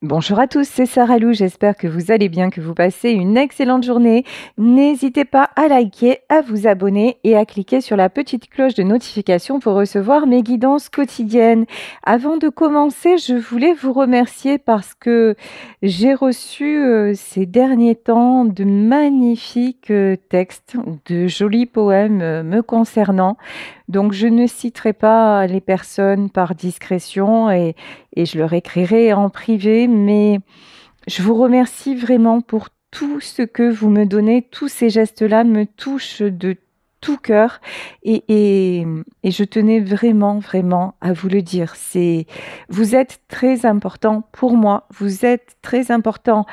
Bonjour à tous, c'est Sarah Lou, j'espère que vous allez bien, que vous passez une excellente journée. N'hésitez pas à liker, à vous abonner et à cliquer sur la petite cloche de notification pour recevoir mes guidances quotidiennes. Avant de commencer, je voulais vous remercier parce que j'ai reçu ces derniers temps de magnifiques textes, de jolis poèmes me concernant. Donc je ne citerai pas les personnes par discrétion et je leur écrirai en privé, mais je vous remercie vraiment pour tout ce que vous me donnez. Tous ces gestes-là me touchent de tout cœur et je tenais vraiment, vraiment à vous le dire. Vous êtes très important pour moi, vous êtes très important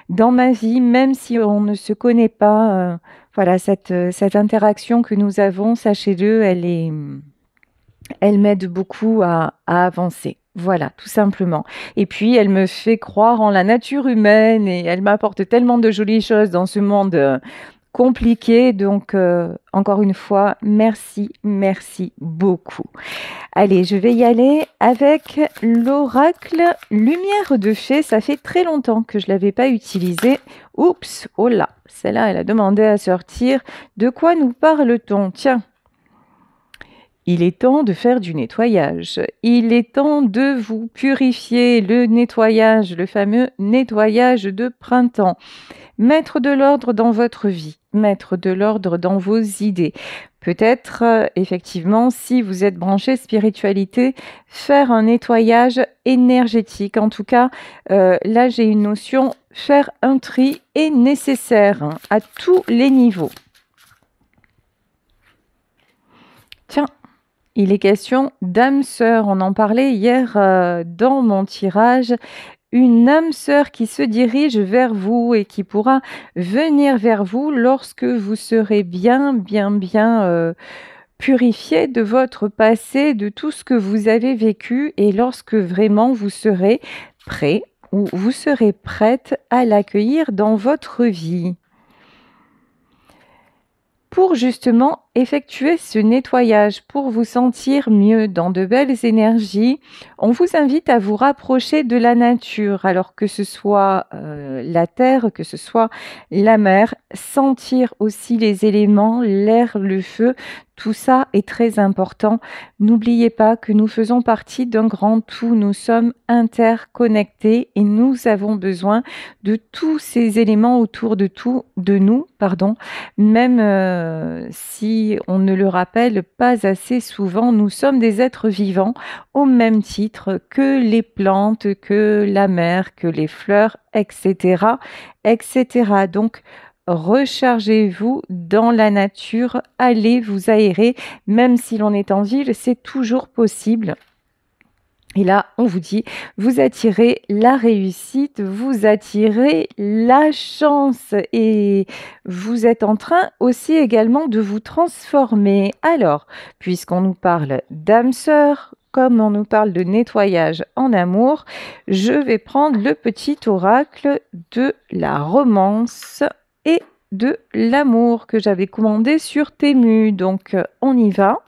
dans ma vie, même si on ne se connaît pas. Voilà, cette interaction que nous avons, sachez-le, elle m'aide beaucoup à avancer. Voilà, tout simplement. Et puis, elle me fait croire en la nature humaine et elle m'apporte tellement de jolies choses dans ce monde compliqué. Donc, encore une fois, merci, merci beaucoup. Allez, je vais y aller avec l'oracle Lumière de Fée. Ça fait très longtemps que je ne l'avais pas utilisé. Oups, oh là, celle-là, elle a demandé à sortir. De quoi nous parle-t-on? Tiens. Il est temps de faire du nettoyage. Il est temps de vous purifier. Le nettoyage, le fameux nettoyage de printemps. Mettre de l'ordre dans votre vie, mettre de l'ordre dans vos idées. Peut-être, effectivement, si vous êtes branché spiritualité, faire un nettoyage énergétique. En tout cas, là, j'ai une notion, faire un tri est nécessaire hein, à tous les niveaux. Tiens. Il est question d'âme sœur. On en parlait hier dans mon tirage. Une âme sœur qui se dirige vers vous et qui pourra venir vers vous lorsque vous serez bien purifié de votre passé, de tout ce que vous avez vécu et lorsque vraiment vous serez prêt ou vous serez prête à l'accueillir dans votre vie. Pour justement effectuer ce nettoyage, pour vous sentir mieux dans de belles énergies, on vous invite à vous rapprocher de la nature, alors que ce soit la terre, que ce soit la mer, sentir aussi les éléments, l'air, le feu, tout ça est très important. N'oubliez pas que nous faisons partie d'un grand tout, nous sommes interconnectés et nous avons besoin de tous ces éléments autour de nous, même si on ne le rappelle pas assez souvent, nous sommes des êtres vivants au même titre que les plantes, que la mer, que les fleurs, etc., etc. Donc, rechargez-vous dans la nature, allez vous aérer, même si l'on est en ville, c'est toujours possible. Et là, on vous dit, vous attirez la réussite, vous attirez la chance et vous êtes en train aussi également de vous transformer. Alors, puisqu'on nous parle d'âme sœur, comme on nous parle de nettoyage en amour, je vais prendre le petit oracle de la romance et de l'amour que j'avais commandé sur Temu. Donc, on y va.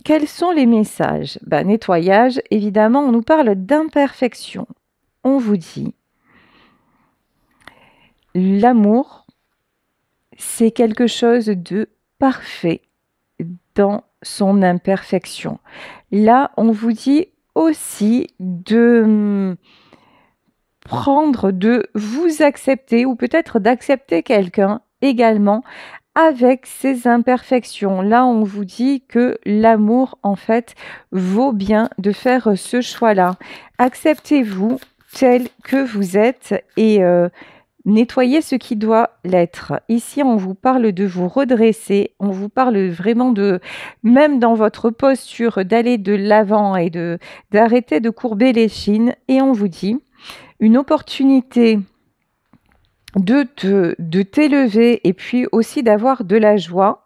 Quels sont les messages? Nettoyage, évidemment, on nous parle d'imperfection. On vous dit, l'amour, c'est quelque chose de parfait dans son imperfection. Là, on vous dit aussi de de vous accepter ou peut-être d'accepter quelqu'un également avec ses imperfections. Là, on vous dit que l'amour, en fait, vaut bien de faire ce choix-là. Acceptez-vous tel que vous êtes et nettoyez ce qui doit l'être. Ici, on vous parle de vous redresser, on vous parle vraiment de, même dans votre posture, d'aller de l'avant et d'arrêter de courber les chines. Et on vous dit une opportunité de t'élever et puis aussi d'avoir de la joie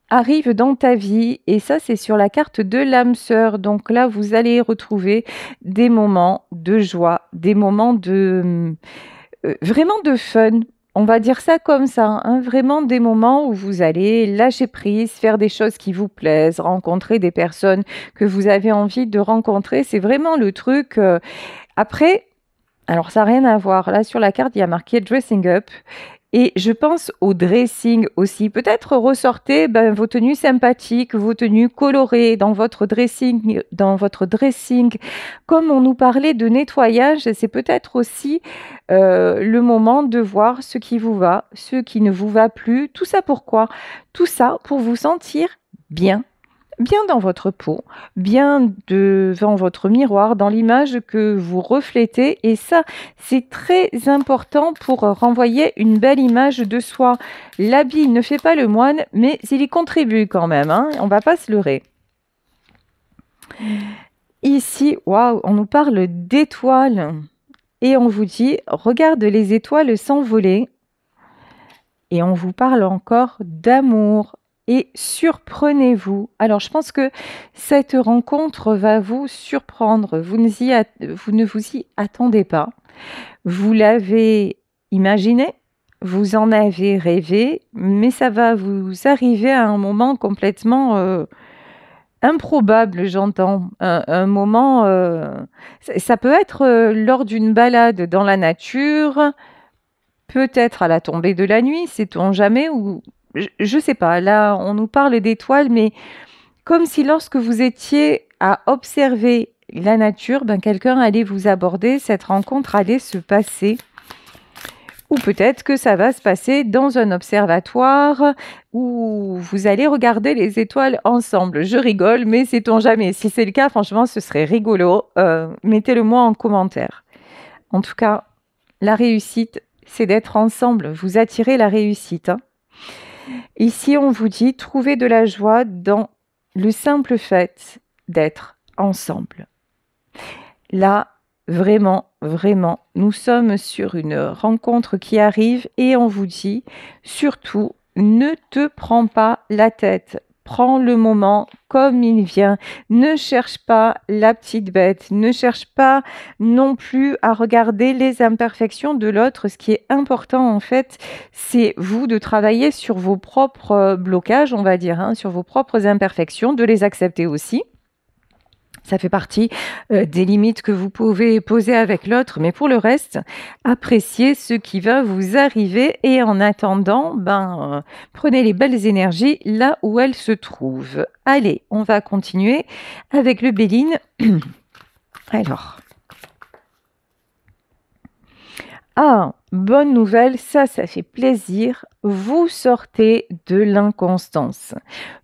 arrive dans ta vie et ça c'est sur la carte de l'âme sœur. Donc là vous allez retrouver des moments de joie, des moments de vraiment de fun. On va dire ça comme ça, hein, vraiment des moments où vous allez lâcher prise, faire des choses qui vous plaisent, rencontrer des personnes que vous avez envie de rencontrer. C'est vraiment le truc Après, alors ça n'a rien à voir. Là, sur la carte, il y a marqué dressing up. Et je pense au dressing aussi. Peut-être ressortez vos tenues sympathiques, vos tenues colorées dans votre dressing, Comme on nous parlait de nettoyage, c'est peut-être aussi le moment de voir ce qui vous va, ce qui ne vous va plus. Tout ça pourquoi? Tout ça pour vous sentir bien, bien dans votre peau, bien devant votre miroir, dans l'image que vous reflétez. Et ça, c'est très important pour renvoyer une belle image de soi. L'habit ne fait pas le moine, mais il y contribue quand même, hein, on va pas se leurrer. Ici, waouh, on nous parle d'étoiles. Et on vous dit, regarde les étoiles s'envoler. Et on vous parle encore d'amour. Et surprenez-vous. Alors, je pense que cette rencontre va vous surprendre. Vous ne vous y attendez pas. Vous l'avez imaginé, vous en avez rêvé, mais ça va vous arriver à un moment complètement improbable, j'entends. Un moment, ça peut être lors d'une balade dans la nature, peut-être à la tombée de la nuit, sait-on jamais, ou je sais pas. Là, on nous parle d'étoiles, mais comme si lorsque vous étiez à observer la nature, quelqu'un allait vous aborder, cette rencontre allait se passer. Ou peut-être que ça va se passer dans un observatoire où vous allez regarder les étoiles ensemble. Je rigole, mais sait-on jamais. Si c'est le cas, franchement, ce serait rigolo. Mettez-le moi en commentaire. En tout cas, la réussite, c'est d'être ensemble. Vous attirez la réussite, hein. Ici, on vous dit, trouvez de la joie dans le simple fait d'être ensemble. Là, vraiment, vraiment, nous sommes sur une rencontre qui arrive et on vous dit, surtout, ne te prends pas la tête. Prends le moment comme il vient. Ne cherche pas la petite bête. Ne cherche pas non plus à regarder les imperfections de l'autre. Ce qui est important, en fait, c'est vous de travailler sur vos propres blocages, on va dire, hein, sur vos propres imperfections, de les accepter aussi. Ça fait partie des limites que vous pouvez poser avec l'autre, mais pour le reste, appréciez ce qui va vous arriver et en attendant, prenez les belles énergies là où elles se trouvent. Allez, on va continuer avec le Béline. Alors. Ah, bonne nouvelle, ça fait plaisir. Vous sortez de l'inconstance.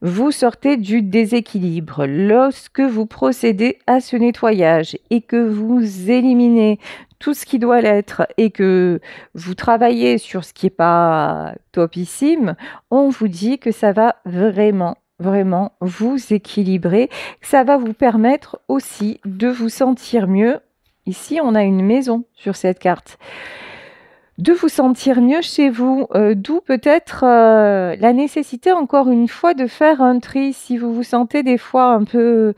Vous sortez du déséquilibre. Lorsque vous procédez à ce nettoyage et que vous éliminez tout ce qui doit l'être et que vous travaillez sur ce qui n'est pas topissime, on vous dit que ça va vraiment vous équilibrer. Ça va vous permettre aussi de vous sentir mieux. Ici, on a une maison sur cette carte. De vous sentir mieux chez vous, d'où peut-être la nécessité, encore une fois, de faire un tri. Si vous vous sentez des fois un peu,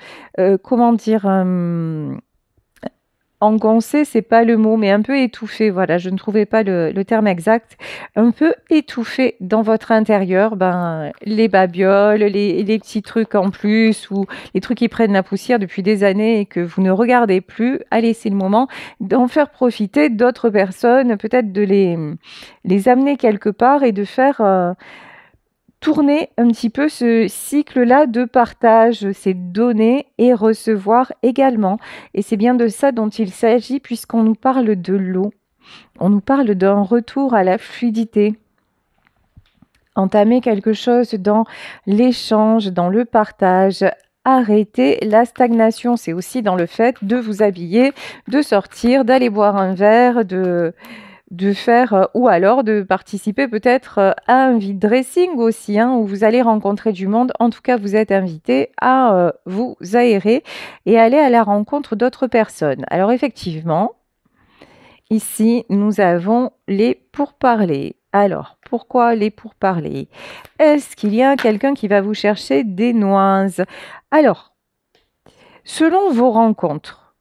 engoncé, c'est pas le mot, mais un peu étouffé. Voilà, je ne trouvais pas le terme exact. Un peu étouffé dans votre intérieur. Les babioles, les petits trucs en plus, ou les trucs qui prennent la poussière depuis des années et que vous ne regardez plus. Allez, c'est le moment d'en faire profiter d'autres personnes, peut-être de les amener quelque part et de faire tourner un petit peu ce cycle-là de partage, c'est donner et recevoir également. Et c'est bien de ça dont il s'agit puisqu'on nous parle de l'eau. On nous parle d'un retour à la fluidité. Entamer quelque chose dans l'échange, dans le partage. Arrêter la stagnation, c'est aussi dans le fait de vous habiller, de sortir, d'aller boire un verre, de faire ou alors de participer peut-être à un vide dressing aussi, hein, où vous allez rencontrer du monde. En tout cas, vous êtes invité à vous aérer et aller à la rencontre d'autres personnes. Alors effectivement, ici, nous avons les pourparlers. Alors, pourquoi les pourparlers? Est-ce qu'il y a quelqu'un qui va vous chercher des noises? Alors, selon vos rencontres,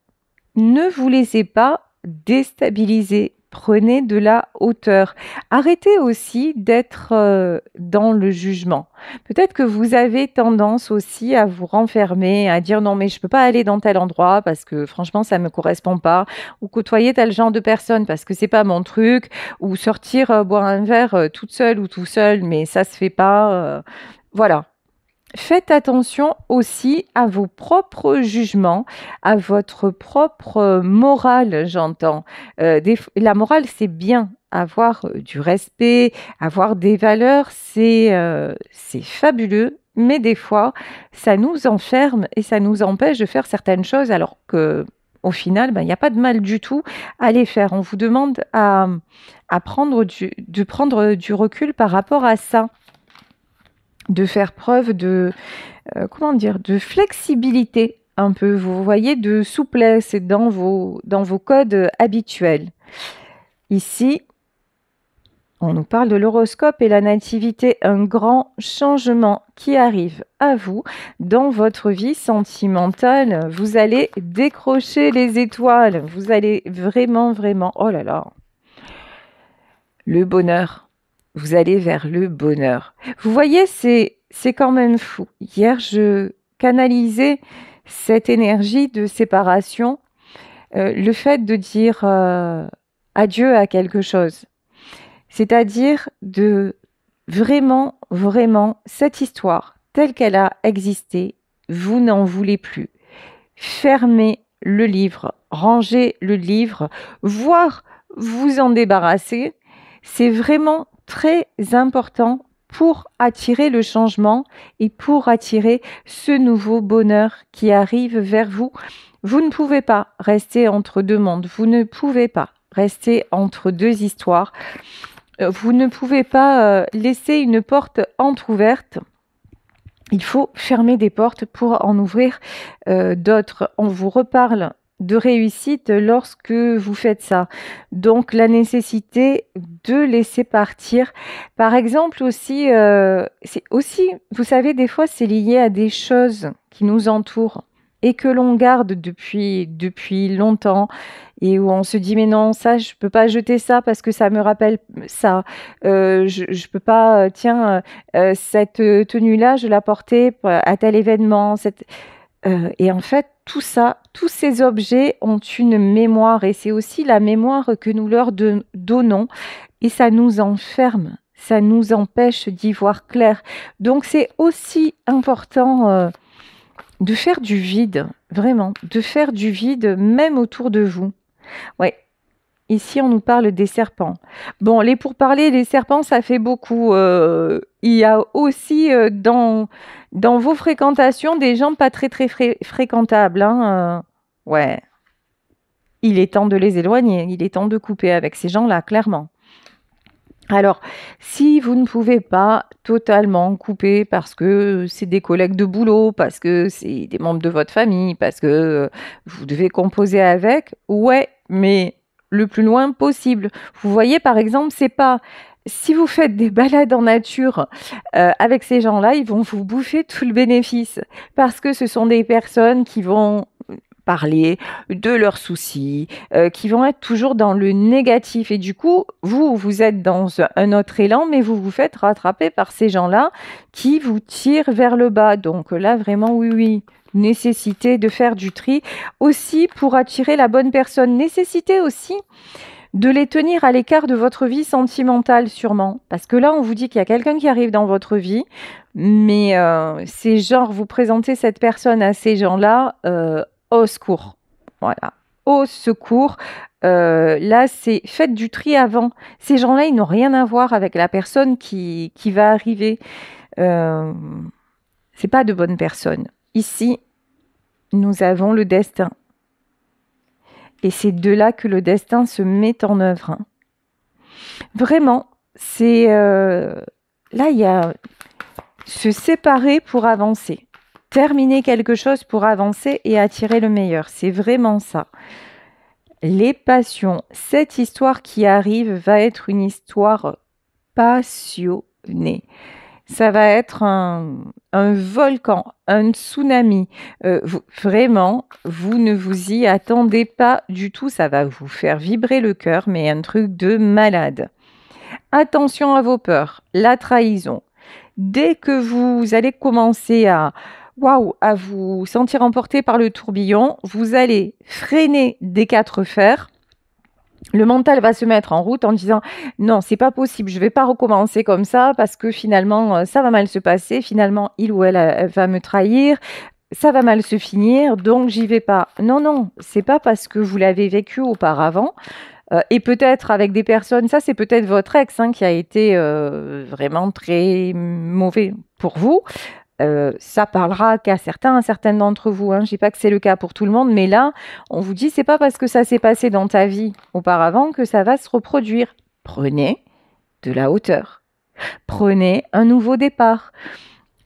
ne vous laissez pas déstabiliser Prenez de la hauteur. Arrêtez aussi d'être dans le jugement. Peut-être que vous avez tendance aussi à vous renfermer, à dire non mais je peux pas aller dans tel endroit parce que franchement ça me correspond pas, ou côtoyer tel genre de personne parce que c'est pas mon truc, ou sortir boire un verre toute seule ou tout seul, mais ça se fait pas. Voilà. Faites attention aussi à vos propres jugements, à votre propre morale, j'entends. La morale, c'est bien. Avoir du respect, avoir des valeurs, c'est fabuleux. Mais des fois, ça nous enferme et ça nous empêche de faire certaines choses alors que, au final, ben, il n'y a pas de mal du tout à les faire. On vous demande à de prendre du recul par rapport à ça, de faire preuve de, comment dire, de flexibilité un peu, vous voyez, de souplesse dans vos codes habituels. Ici, on nous parle de l'horoscope et la nativité, un grand changement qui arrive à vous dans votre vie sentimentale. Vous allez décrocher les étoiles, vous allez vraiment, vraiment, oh là là, le bonheur. Vous allez vers le bonheur. Vous voyez, c'est quand même fou. Hier, je canalisais cette énergie de séparation, le fait de dire adieu à quelque chose. C'est-à-dire de vraiment, vraiment, cette histoire telle qu'elle a existé, vous n'en voulez plus. Fermez le livre, rangez le livre, voire vous en débarrasser. C'est vraiment très important pour attirer le changement et pour attirer ce nouveau bonheur qui arrive vers vous. Vous ne pouvez pas rester entre deux mondes, vous ne pouvez pas rester entre deux histoires, vous ne pouvez pas laisser une porte entrouverte. Il faut fermer des portes pour en ouvrir d'autres. On vous reparle de réussite lorsque vous faites ça. Donc la nécessité de laisser partir. Par exemple aussi, c'est aussi, vous savez, des fois c'est lié à des choses qui nous entourent et que l'on garde depuis longtemps et où on se dit mais non, ça je peux pas jeter ça parce que ça me rappelle ça. Je peux pas, tiens, cette tenue-là, je la portais à tel événement. Et en fait, tout ça, tous ces objets ont une mémoire et c'est aussi la mémoire que nous leur donnons et ça nous enferme, ça nous empêche d'y voir clair. Donc c'est aussi important de faire du vide, vraiment, de faire du vide même autour de vous. Ouais. Ici, on nous parle des serpents. Bon, les pourparlers des serpents, ça fait beaucoup. Il y a aussi dans vos fréquentations des gens pas très très fréquentables. Hein, ouais, il est temps de les éloigner. Il est temps de couper avec ces gens-là, clairement. Alors, si vous ne pouvez pas totalement couper parce que c'est des collègues de boulot, parce que c'est des membres de votre famille, parce que vous devez composer avec, ouais, mais le plus loin possible. Vous voyez, par exemple, c'est pas si vous faites des balades en nature avec ces gens-là, ils vont vous bouffer tout le bénéfice parce que ce sont des personnes qui vont parler de leurs soucis, qui vont être toujours dans le négatif. Et du coup, vous êtes dans un autre élan, mais vous vous faites rattraper par ces gens-là qui vous tirent vers le bas. Donc là, vraiment, oui, oui. Nécessité de faire du tri aussi pour attirer la bonne personne. Nécessité aussi de les tenir à l'écart de votre vie sentimentale, sûrement. Parce que là, on vous dit qu'il y a quelqu'un qui arrive dans votre vie, mais c'est genre, vous présentez cette personne à ces gens-là, au secours. Voilà. Au secours. Là, c'est faites du tri avant. Ces gens-là, ils n'ont rien à voir avec la personne qui va arriver. C'est pas de bonnes personnes. Ici, nous avons le destin. Et c'est de là que le destin se met en œuvre. Vraiment, c'est là, il y a se séparer pour avancer. Terminer quelque chose pour avancer et attirer le meilleur. C'est vraiment ça. Les passions. Cette histoire qui arrive va être une histoire passionnée. ça va être un volcan, un tsunami. Vraiment, vous ne vous y attendez pas du tout. Ça va vous faire vibrer le cœur, mais un truc de malade. Attention à vos peurs, la trahison. Dès que vous allez commencer waouh, à vous sentir emporté par le tourbillon, vous allez freiner des quatre fers. Le mental va se mettre en route en disant non, c'est pas possible, je vais pas recommencer comme ça parce que finalement ça va mal se passer, finalement il ou elle va me trahir, ça va mal se finir, donc j'y vais pas. Non, non, c'est pas parce que vous l'avez vécu auparavant. Et peut-être avec des personnes, ça c'est peut-être votre ex qui a été vraiment très mauvais pour vous. Ça parlera qu'à certaines d'entre vous. Je ne dis pas que c'est le cas pour tout le monde, mais là, on vous dit, c'est pas parce que ça s'est passé dans ta vie auparavant que ça va se reproduire. Prenez de la hauteur. Prenez un nouveau départ.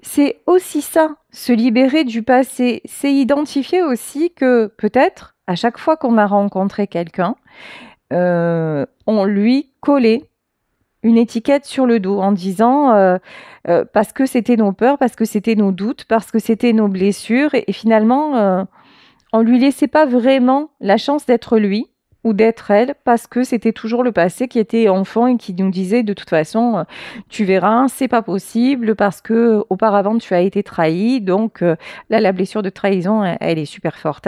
C'est aussi ça, se libérer du passé. C'est identifier aussi que peut-être, à chaque fois qu'on a rencontré quelqu'un, on lui collait une étiquette sur le dos en disant parce que c'était nos peurs, parce que c'était nos doutes, parce que c'était nos blessures et finalement on lui laissait pas vraiment la chance d'être lui ou d'être elle parce que c'était toujours le passé qui était enfant et qui nous disait de toute façon tu verras c'est pas possible parce que auparavant tu as été trahi donc là la blessure de trahison elle est super forte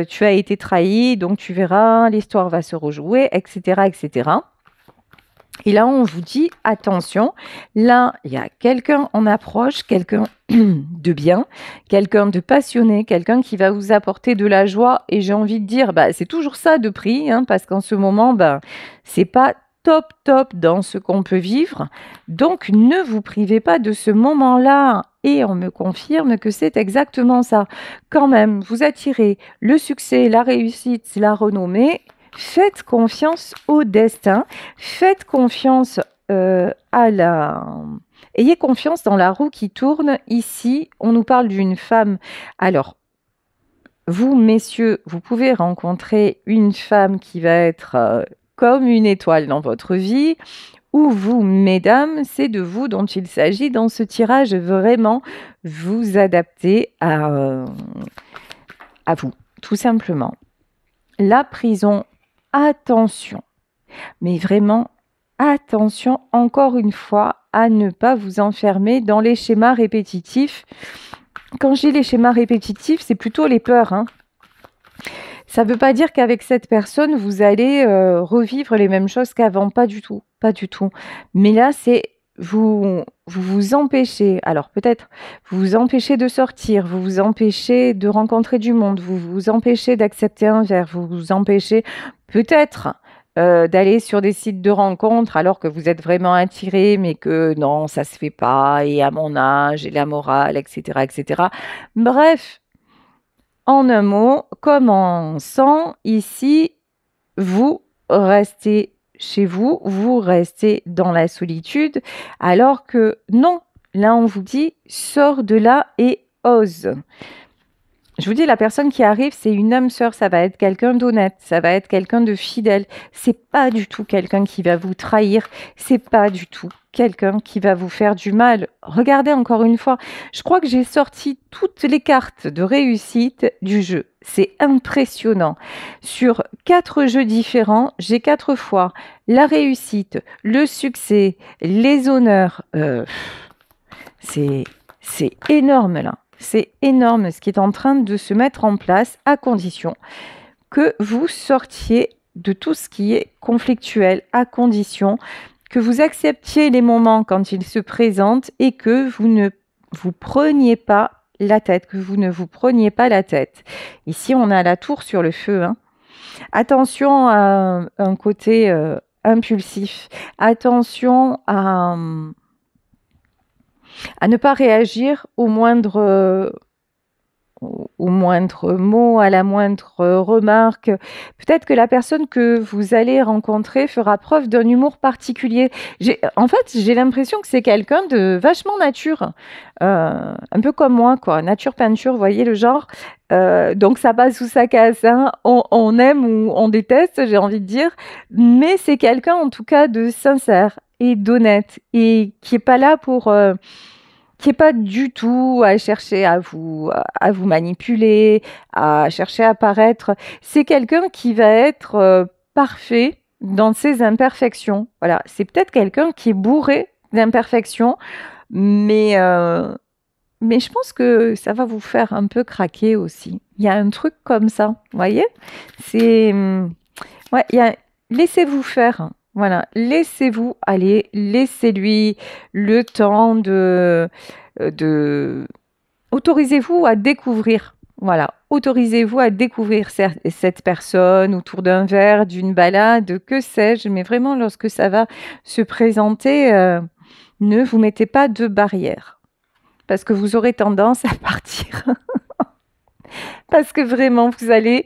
tu as été trahi donc tu verras l'histoire va se rejouer etc etc. Et là, on vous dit, attention, là, il y a quelqu'un en approche, quelqu'un de bien, quelqu'un de passionné, quelqu'un qui va vous apporter de la joie. Et j'ai envie de dire, c'est toujours ça de prix, parce qu'en ce moment, c'est pas top dans ce qu'on peut vivre. Donc, ne vous privez pas de ce moment-là. Et on me confirme que c'est exactement ça. Quand même, vous attirez le succès, la réussite, la renommée. Faites confiance au destin, faites confiance Ayez confiance dans la roue qui tourne. Ici, on nous parle d'une femme. Alors, vous, messieurs, vous pouvez rencontrer une femme qui va être comme une étoile dans votre vie. Ou vous, mesdames, c'est de vous dont il s'agit dans ce tirage. Vraiment, vous adapter à vous, tout simplement. La prison. Attention, mais vraiment attention encore une fois à ne pas vous enfermer dans les schémas répétitifs. Quand je dis les schémas répétitifs, c'est plutôt les peurs. Ça ne veut pas dire qu'avec cette personne, vous allez revivre les mêmes choses qu'avant. Pas du tout, pas du tout. Mais là, c'est vous empêchez, alors peut-être, vous vous empêchez de sortir, vous vous empêchez de rencontrer du monde, vous vous empêchez d'accepter un verre, vous vous empêchez peut-être d'aller sur des sites de rencontres alors que vous êtes vraiment attiré, mais que non, ça se fait pas, et à mon âge, et la morale, etc., etc. Bref, en un mot, comme on sent ici, vous restez chez vous, vous restez dans la solitude, alors que non, là on vous dit, sors de là et ose. Je vous dis, la personne qui arrive, c'est une âme sœur, ça va être quelqu'un d'honnête, ça va être quelqu'un de fidèle. C'est pas du tout quelqu'un qui va vous trahir, c'est pas du tout quelqu'un qui va vous faire du mal. Regardez encore une fois, je crois que j'ai sorti toutes les cartes de réussite du jeu. C'est impressionnant. Sur 4 jeux différents, j'ai 4 fois la réussite, le succès, les honneurs. C'est énorme là. C'est énorme ce qui est en train de se mettre en place à condition que vous sortiez de tout ce qui est conflictuel, à condition que vous acceptiez les moments quand ils se présentent et que vous ne vous preniez pas la tête, que vous ne vous preniez pas la tête. Ici, on a la tour sur le feu. Attention à un côté impulsif. Attention à ne pas réagir au moindre mot, à la moindre remarque. Peut-être que la personne que vous allez rencontrer fera preuve d'un humour particulier. En fait, j'ai l'impression que c'est quelqu'un de vachement nature, un peu comme moi, quoi. Nature peinture, vous voyez le genre. Donc ça passe sous sa casse. On aime ou on déteste, j'ai envie de dire. Mais c'est quelqu'un en tout cas de sincère. et d'honnête et qui est pas là pour qui est pas du tout à chercher à vous manipuler, à chercher à paraître. C'est quelqu'un qui va être parfait dans ses imperfections. Voilà, c'est peut-être quelqu'un qui est bourré d'imperfections, mais je pense que ça va vous faire un peu craquer aussi. Il y a un truc comme ça, vous voyez? C'est ouais, laissez-vous faire. Voilà, laissez-vous aller, laissez-lui le temps de autorisez-vous à découvrir. Voilà, autorisez-vous à découvrir cette personne autour d'un verre, d'une balade, que sais-je, mais vraiment lorsque ça va se présenter, ne vous mettez pas de barrière parce que vous aurez tendance à partir. Parce que vraiment, vous allez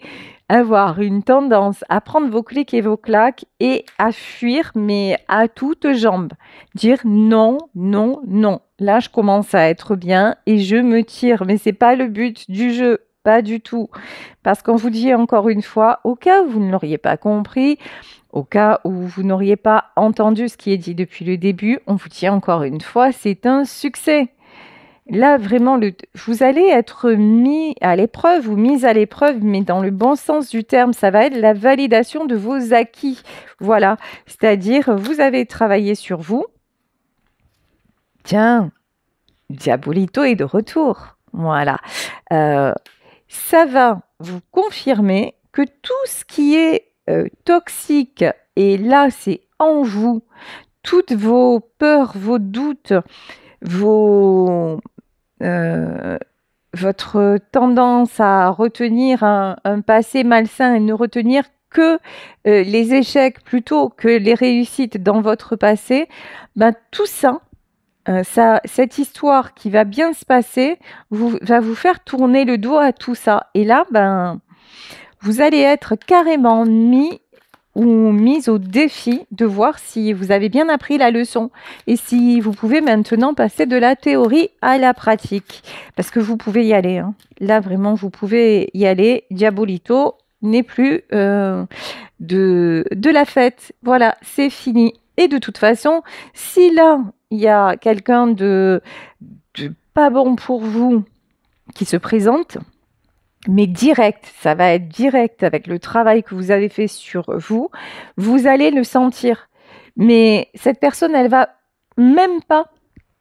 avoir une tendance à prendre vos clics et vos claques et à fuir, mais à toutes jambes. Dire non, non, non. Là, je commence à être bien et je me tire. Mais c'est pas le but du jeu. Pas du tout. Parce qu'on vous dit encore une fois, au cas où vous ne l'auriez pas compris, au cas où vous n'auriez pas entendu ce qui est dit depuis le début, on vous dit encore une fois, c'est un succès. Là, vraiment, vous allez être mis à l'épreuve ou mise à l'épreuve, mais dans le bon sens du terme, ça va être la validation de vos acquis. Voilà, c'est-à-dire, vous avez travaillé sur vous. Tiens, Diabolito est de retour. Voilà. Ça va vous confirmer que tout ce qui est toxique, et là, c'est en vous, toutes vos peurs, vos doutes, vos votre tendance à retenir un passé malsain et ne retenir que les échecs plutôt que les réussites dans votre passé, ben, tout ça, cette histoire qui va bien se passer va vous faire tourner le dos à tout ça. Et là, ben, vous allez être carrément mis ou mise au défi de voir si vous avez bien appris la leçon et si vous pouvez maintenant passer de la théorie à la pratique. Parce que vous pouvez y aller. Hein. Là, vraiment, vous pouvez y aller. Diabolito n'est plus de la fête. Voilà, c'est fini. Et de toute façon, si là, il y a quelqu'un de pas bon pour vous qui se présente, mais direct, ça va être direct avec le travail que vous avez fait sur vous, vous allez le sentir. Mais cette personne, elle va même pas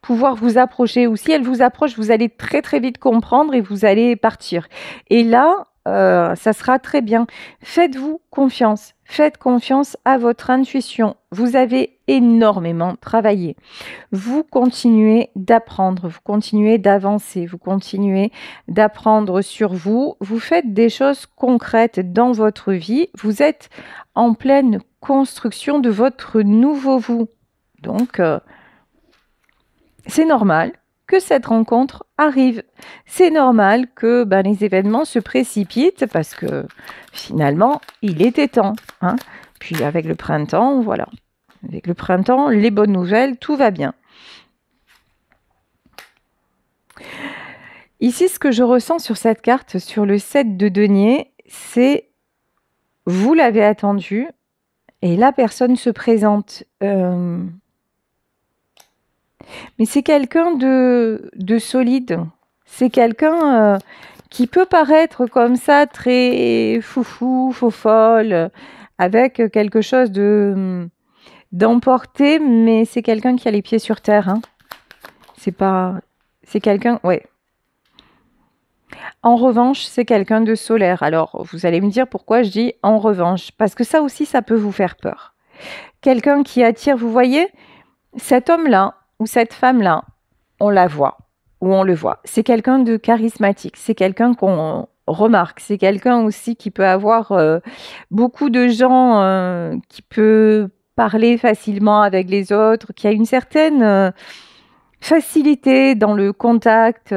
pouvoir vous approcher, ou si elle vous approche, vous allez très très vite comprendre et vous allez partir. Et là, ça sera très bien. Faites-vous confiance. Faites confiance à votre intuition. Vous avez énormément travaillé. Vous continuez d'apprendre, vous continuez d'avancer, vous continuez d'apprendre sur vous. Vous faites des choses concrètes dans votre vie. Vous êtes en pleine construction de votre nouveau vous. Donc, c'est normal que cette rencontre arrive. C'est normal que les événements se précipitent parce que finalement, il était temps. Hein. Puis avec le printemps, voilà. Avec le printemps, les bonnes nouvelles, tout va bien. Ici, ce que je ressens sur cette carte, sur le 7 de denier, c'est vous l'avez attendu et la personne se présente. Mais c'est quelqu'un de solide. C'est quelqu'un qui peut paraître comme ça très foufou, faux-folle, avec quelque chose d'emporté, mais c'est quelqu'un qui a les pieds sur terre. Hein. C'est quelqu'un, ouais. En revanche, c'est quelqu'un de solaire. Alors, vous allez me dire pourquoi je dis en revanche. Parce que ça aussi, ça peut vous faire peur. Quelqu'un qui attire, vous voyez, cet homme-là ou cette femme-là, on la voit ou on le voit. C'est quelqu'un de charismatique. C'est quelqu'un qu'on remarque. C'est quelqu'un aussi qui peut avoir beaucoup de gens, qui peut parler facilement avec les autres, qui a une certaine facilité dans le contact.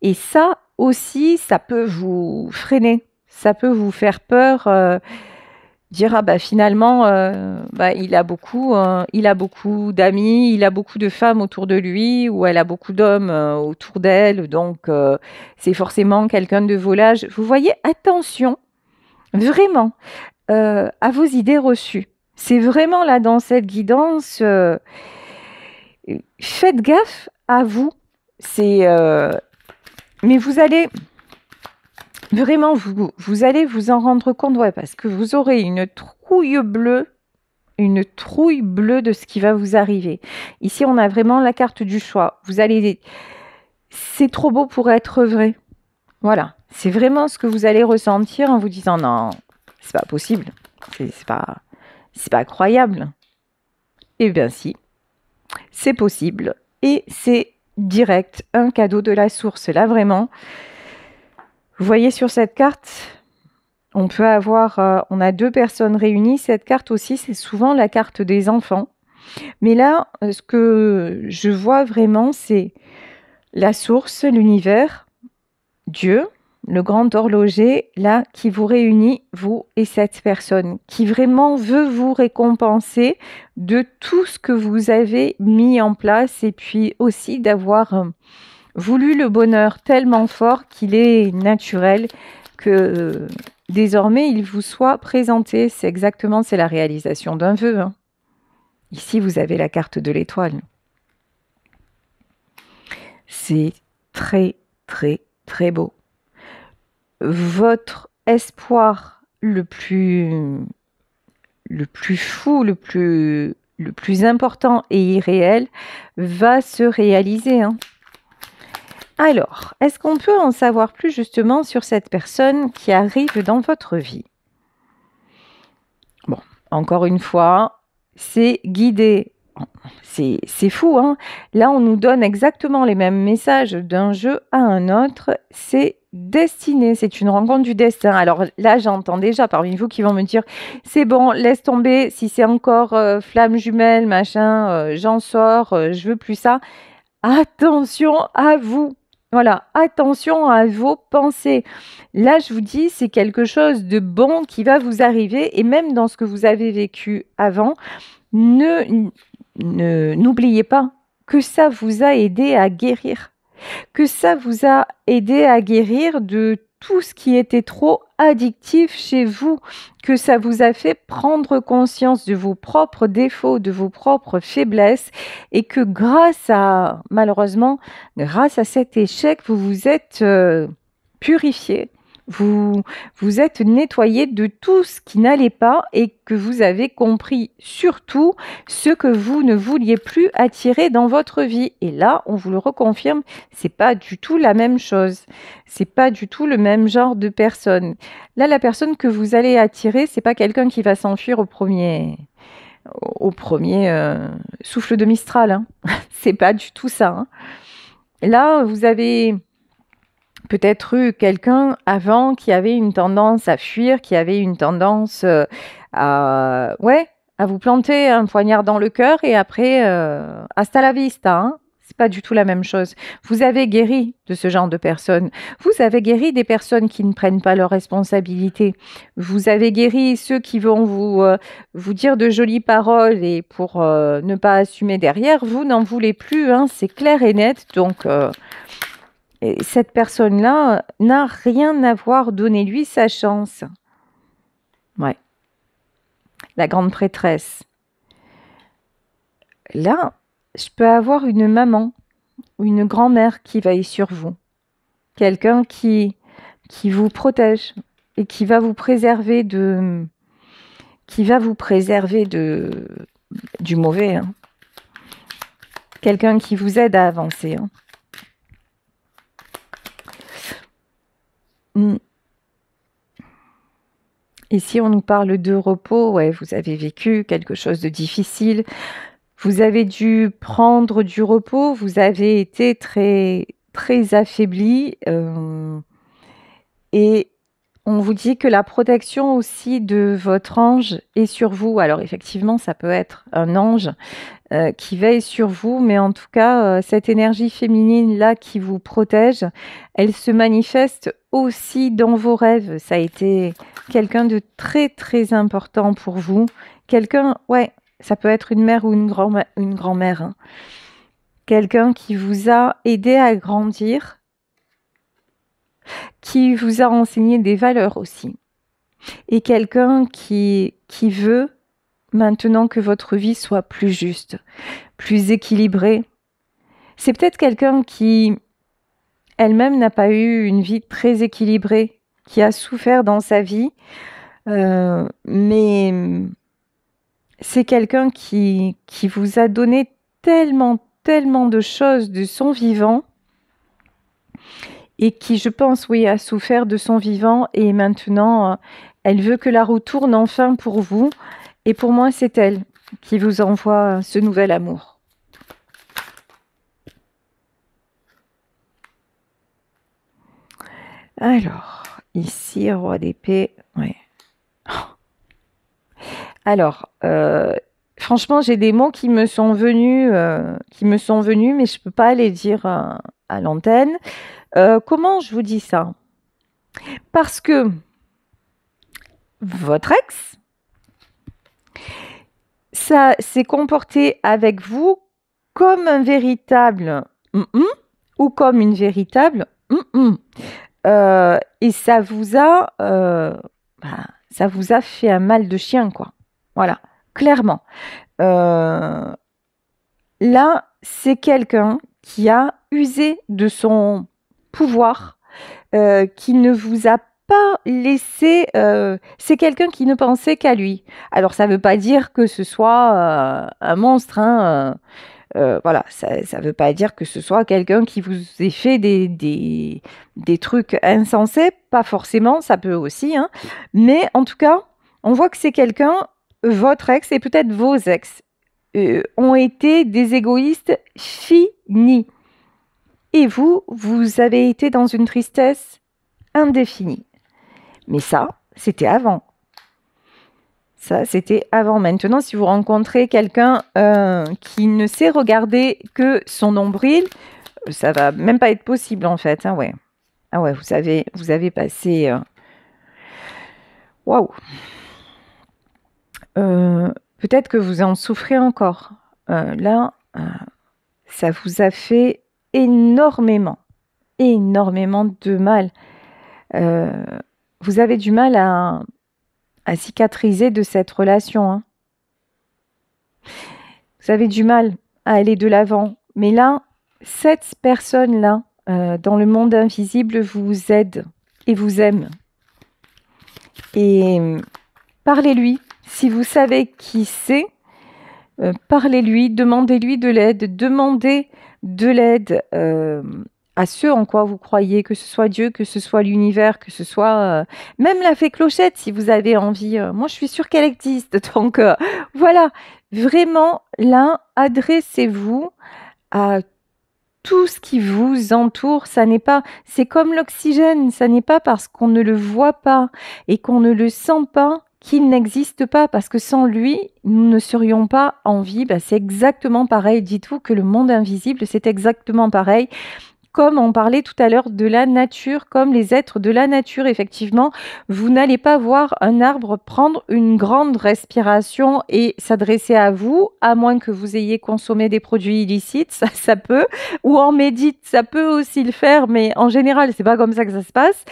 Et ça aussi, ça peut vous freiner. Ça peut vous faire peur. Dire finalement il a beaucoup d'amis, il a beaucoup de femmes autour de lui ou elle a beaucoup d'hommes autour d'elle, donc c'est forcément quelqu'un de volage. Vous voyez, attention vraiment à vos idées reçues. C'est vraiment là dans cette guidance, faites gaffe à vous. Mais vous allez vraiment, vous allez vous en rendre compte, ouais, parce que vous aurez une trouille bleue de ce qui va vous arriver. Ici, on a vraiment la carte du choix. C'est trop beau pour être vrai. Voilà, c'est vraiment ce que vous allez ressentir en vous disant non, c'est pas possible, c'est pas croyable. Eh bien si, c'est possible et c'est direct, un cadeau de la source. Là vraiment, vous voyez sur cette carte, on a deux personnes réunies. Cette carte aussi, c'est souvent la carte des enfants. Mais là, ce que je vois vraiment, c'est la source, l'univers, Dieu, le grand horloger, là, qui vous réunit, vous et cette personne, qui vraiment veut vous récompenser de tout ce que vous avez mis en place et puis aussi d'avoir voulu le bonheur tellement fort qu'il est naturel que désormais il vous soit présenté. C'est la réalisation d'un vœu, hein. Ici, vous avez la carte de l'étoile. C'est très, très, très beau. Votre espoir le plus fou, le plus important et irréel va se réaliser, hein. Alors, est-ce qu'on peut en savoir plus justement sur cette personne qui arrive dans votre vie? Bon, encore une fois, c'est guidé. C'est fou, hein? Là, on nous donne exactement les mêmes messages d'un jeu à un autre. C'est destiné, c'est une rencontre du destin. Alors là, j'entends déjà parmi vous qui vont me dire, c'est bon, laisse tomber, si c'est encore flamme jumelle, machin, j'en sors, je veux plus ça. Attention à vous. Voilà, attention à vos pensées. Là, je vous dis, c'est quelque chose de bon qui va vous arriver et même dans ce que vous avez vécu avant, n'oubliez pas que ça vous a aidé à guérir, que ça vous a aidé à guérir de tout ce qui était trop addictif chez vous, que ça vous a fait prendre conscience de vos propres défauts, de vos propres faiblesses, et que malheureusement, grâce à cet échec, vous vous êtes purifié. Vous êtes nettoyé de tout ce qui n'allait pas et que vous avez compris surtout ce que vous ne vouliez plus attirer dans votre vie. Et là, on vous le reconfirme, c'est pas du tout la même chose. C'est pas du tout le même genre de personne. Là, la personne que vous allez attirer, c'est pas quelqu'un qui va s'enfuir au premier souffle de Mistral, hein. C'est pas du tout ça, hein. Là, vous avez peut-être eu quelqu'un avant qui avait une tendance à fuir, qui avait une tendance à vous planter un poignard dans le cœur et après, hasta la vista, hein. C'est pas du tout la même chose. Vous avez guéri de ce genre de personnes. Vous avez guéri des personnes qui ne prennent pas leurs responsabilités. Vous avez guéri ceux qui vont vous dire de jolies paroles et pour ne pas assumer derrière, vous n'en voulez plus, hein. C'est clair et net. Donc, et cette personne-là n'a rien à voir, donnez-lui sa chance. Ouais. La grande prêtresse. Là, je peux avoir une maman ou une grand-mère qui veille sur vous. Quelqu'un qui vous protège et qui va vous préserver du mauvais, hein. Quelqu'un qui vous aide à avancer, hein. Ici, on nous parle de repos. Ouais, vous avez vécu quelque chose de difficile. Vous avez dû prendre du repos. Vous avez été très, très affaibli. Et on vous dit que la protection aussi de votre ange est sur vous. Alors effectivement, ça peut être un ange qui veille sur vous, mais en tout cas, cette énergie féminine-là qui vous protège, elle se manifeste aussi dans vos rêves. Ça a été quelqu'un de très, très important pour vous. Quelqu'un, ouais, ça peut être une mère ou une grand-mère, hein. Quelqu'un qui vous a aidé à grandir, qui vous a enseigné des valeurs aussi. Et quelqu'un qui veut maintenant que votre vie soit plus juste, plus équilibrée. C'est peut-être quelqu'un qui elle-même n'a pas eu une vie très équilibrée, qui a souffert dans sa vie, mais c'est quelqu'un qui vous a donné tellement, tellement de choses de son vivant et qui, je pense, oui, a souffert de son vivant et maintenant, elle veut que la roue tourne enfin pour vous. Et pour moi, c'est elle qui vous envoie ce nouvel amour. Alors, ici, roi d'épée, ouais. Alors, franchement, j'ai des mots qui me sont venus, mais je peux pas les dire à l'antenne. Comment je vous dis ça? Parce que votre ex, ça s'est comporté avec vous comme un véritable ou comme une véritable et ça vous a fait un mal de chien, quoi. Voilà, clairement. Là, c'est quelqu'un qui a usé de son pouvoir, qui ne vous a pas laissé. C'est quelqu'un qui ne pensait qu'à lui. Alors, ça ne veut pas dire que ce soit un monstre, hein, voilà, ça ne veut pas dire que ce soit quelqu'un qui vous ait fait des trucs insensés, pas forcément, ça peut aussi, hein. Mais en tout cas, on voit que c'est quelqu'un, votre ex et peut-être vos ex, ont été des égoïstes finis. Et vous avez été dans une tristesse indéfinie. Mais ça, c'était avant. Ça, c'était avant. Maintenant, si vous rencontrez quelqu'un qui ne sait regarder que son nombril, ça va même pas être possible en fait. Hein, ouais. Ah ouais, vous avez passé. Waouh. Peut-être que vous en souffrez encore. Là, ça vous a fait énormément, énormément de mal. Vous avez du mal à cicatriser de cette relation. Hein. Vous avez du mal à aller de l'avant. Mais là, cette personne-là, dans le monde invisible, vous aide et vous aime. Et parlez-lui. Si vous savez qui c'est, parlez-lui, demandez-lui de l'aide. Demandez de l'aide à ceux en quoi vous croyez, que ce soit Dieu, que ce soit l'univers, que ce soit même la fée Clochette, si vous avez envie. Moi, je suis sûre qu'elle existe. Donc, voilà. Vraiment, là, adressez-vous à tout ce qui vous entoure. Ça n'est pas, c'est comme l'oxygène. Ça n'est pas parce qu'on ne le voit pas et qu'on ne le sent pas qu'il n'existe pas, parce que sans lui, nous ne serions pas en vie. Bah, c'est exactement pareil. Dites-vous que le monde invisible, c'est exactement pareil. Comme on parlait tout à l'heure de la nature, comme les êtres de la nature, effectivement, vous n'allez pas voir un arbre prendre une grande respiration et s'adresser à vous, à moins que vous ayez consommé des produits illicites, ça peut, ou en médite, ça peut aussi le faire, mais en général, c'est pas comme ça que ça se passe.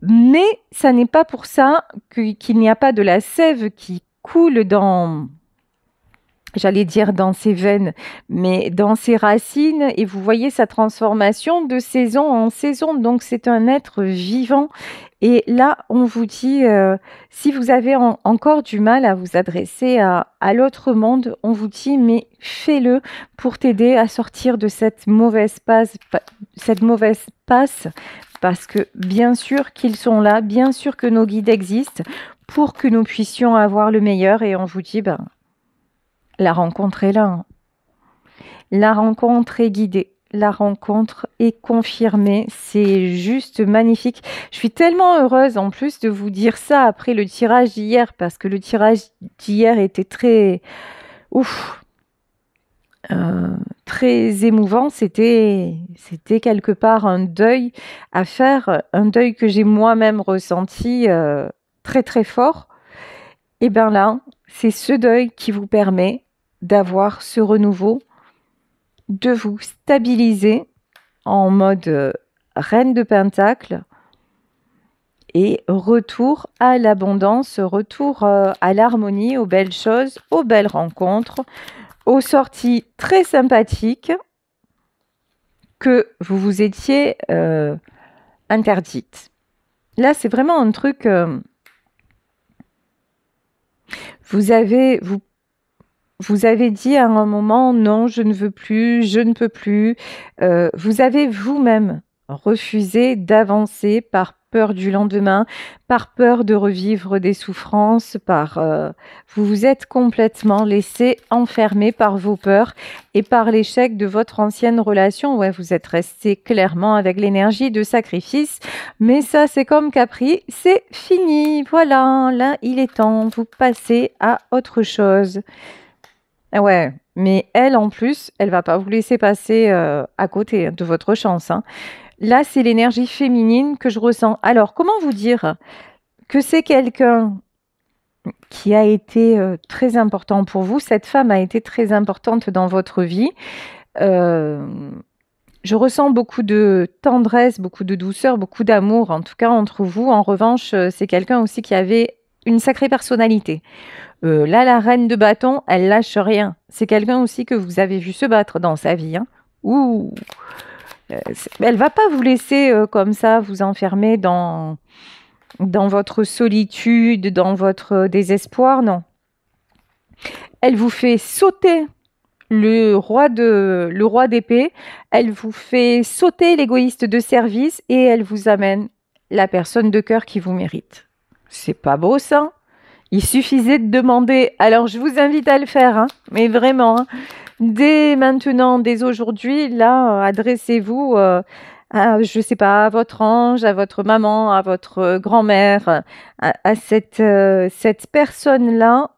Mais ça n'est pas pour ça qu'il n'y a pas de la sève qui coule dans, j'allais dire dans ses veines, mais dans ses racines, et vous voyez sa transformation de saison en saison. Donc c'est un être vivant. Et là, on vous dit, si vous avez encore du mal à vous adresser à l'autre monde, on vous dit, mais fais-le pour t'aider à sortir de cette mauvaise passe, parce que bien sûr qu'ils sont là, bien sûr que nos guides existent pour que nous puissions avoir le meilleur. Et on vous dit, ben, la rencontre est là. Hein. La rencontre est guidée. La rencontre est confirmée. C'est juste magnifique. Je suis tellement heureuse en plus de vous dire ça après le tirage d'hier, parce que le tirage d'hier était très... Ouf, très émouvant. C'était quelque part un deuil à faire, un deuil que j'ai moi-même ressenti très très fort. Et bien là, c'est ce deuil qui vous permet d'avoir ce renouveau, de vous stabiliser en mode reine de pentacle et retour à l'abondance, retour à l'harmonie, aux belles choses, aux belles rencontres, aux sorties très sympathiques que vous vous étiez interdites. Là, c'est vraiment un truc... vous avez dit à un moment, non, je ne veux plus, je ne peux plus. Vous avez vous-même refusé d'avancer par peur du lendemain, par peur de revivre des souffrances, vous vous êtes complètement laissé enfermer par vos peurs et par l'échec de votre ancienne relation. Ouais, vous êtes resté clairement avec l'énergie de sacrifice, mais ça, c'est comme Capri, c'est fini. Voilà, là, il est temps, vous passez à autre chose. Ah ouais, mais elle, en plus, elle va pas vous laisser passer à côté de votre chance, hein. Là, c'est l'énergie féminine que je ressens. Alors, comment vous dire que c'est quelqu'un qui a été très important pour vous? Cette femme a été très importante dans votre vie. Je ressens beaucoup de tendresse, beaucoup de douceur, beaucoup d'amour, en tout cas entre vous. En revanche, c'est quelqu'un aussi qui avait une sacrée personnalité. Là, la reine de bâton, elle lâche rien. C'est quelqu'un aussi que vous avez vu se battre dans sa vie, hein. Ouh, elle va pas vous laisser comme ça vous enfermer dans votre solitude, dans votre désespoir, non. Elle vous fait sauter le roi d'épée, elle vous fait sauter l'égoïste de service et elle vous amène la personne de cœur qui vous mérite. C'est pas beau ça? Il suffisait de demander. Alors, je vous invite à le faire, hein, mais vraiment, hein. Dès maintenant, dès aujourd'hui, là, adressez-vous je sais pas, à votre ange, à votre maman, à votre grand-mère, à cette personne-là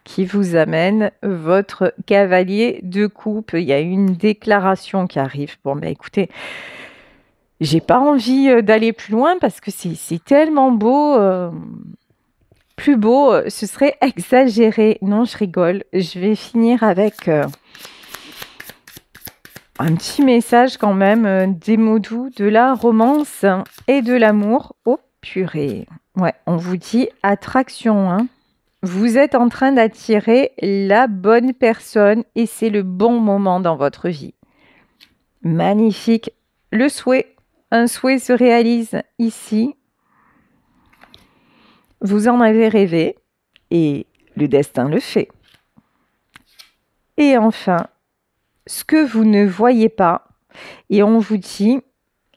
qui vous amène votre cavalier de coupe. Il y a une déclaration qui arrive. Bon, ben écoutez, j'ai pas envie d'aller plus loin parce que c'est tellement beau. Plus beau, ce serait exagéré. Non, je rigole. Je vais finir avec un petit message quand même, des mots doux, de la romance et de l'amour. Oh purée. Ouais, on vous dit attraction, hein. Vous êtes en train d'attirer la bonne personne et c'est le bon moment dans votre vie. Magnifique. Le souhait. Un souhait se réalise ici. Vous en avez rêvé et le destin le fait. Et enfin, ce que vous ne voyez pas, et on vous dit,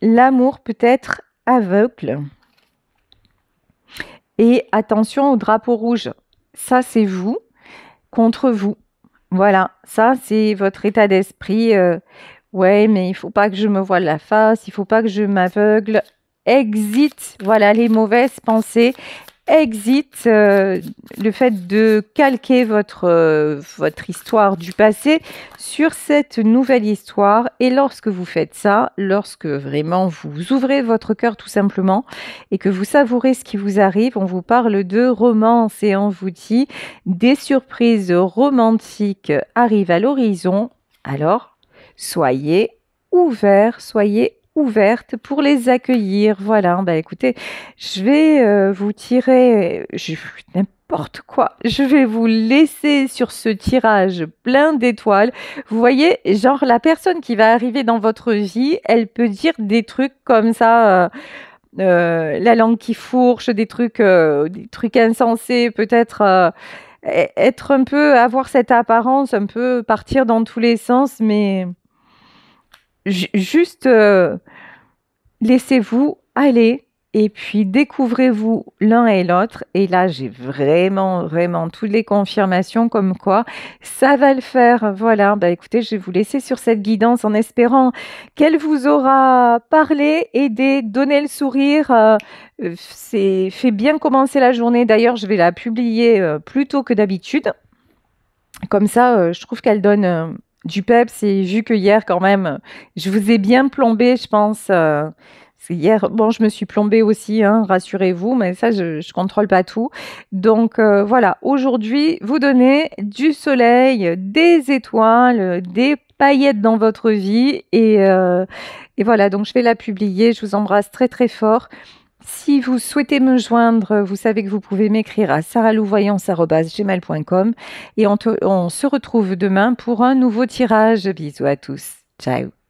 l'amour peut être aveugle. Et attention au drapeau rouge. Ça, c'est vous contre vous. Voilà, ça, c'est votre état d'esprit. Ouais, mais il faut pas que je me voile la face, il faut pas que je m'aveugle. Exit, voilà, les mauvaises pensées. Exit le fait de calquer votre histoire du passé sur cette nouvelle histoire. Et lorsque vous faites ça, lorsque vraiment vous ouvrez votre cœur tout simplement et que vous savourez ce qui vous arrive, on vous parle de romance et on vous dit des surprises romantiques arrivent à l'horizon. Alors, soyez ouverts, soyez ouverte pour les accueillir. Voilà, bah écoutez, je vais vous tirer n'importe quoi. Je vais vous laisser sur ce tirage plein d'étoiles. Vous voyez, genre la personne qui va arriver dans votre vie, elle peut dire des trucs comme ça, la langue qui fourche, des trucs insensés, peut-être être un peu, avoir cette apparence, un peu partir dans tous les sens, mais juste laissez-vous aller et puis découvrez-vous l'un et l'autre. Et là, j'ai vraiment, vraiment toutes les confirmations comme quoi ça va le faire. Voilà, bah écoutez, je vais vous laisser sur cette guidance en espérant qu'elle vous aura parlé, aidé, donné le sourire. C'est fait bien commencer la journée. D'ailleurs, je vais la publier plus tôt que d'habitude. Comme ça, je trouve qu'elle donne du peps. Et vu que hier, quand même, je vous ai bien plombé, je pense. Parce que hier, bon, je me suis plombée aussi, hein, rassurez-vous, mais ça, je ne contrôle pas tout. Donc voilà, aujourd'hui, vous donnez du soleil, des étoiles, des paillettes dans votre vie. Et voilà, donc je vais la publier. Je vous embrasse très très fort. Si vous souhaitez me joindre, vous savez que vous pouvez m'écrire à saralouvoyance@gmail.com et on se retrouve demain pour un nouveau tirage. Bisous à tous. Ciao.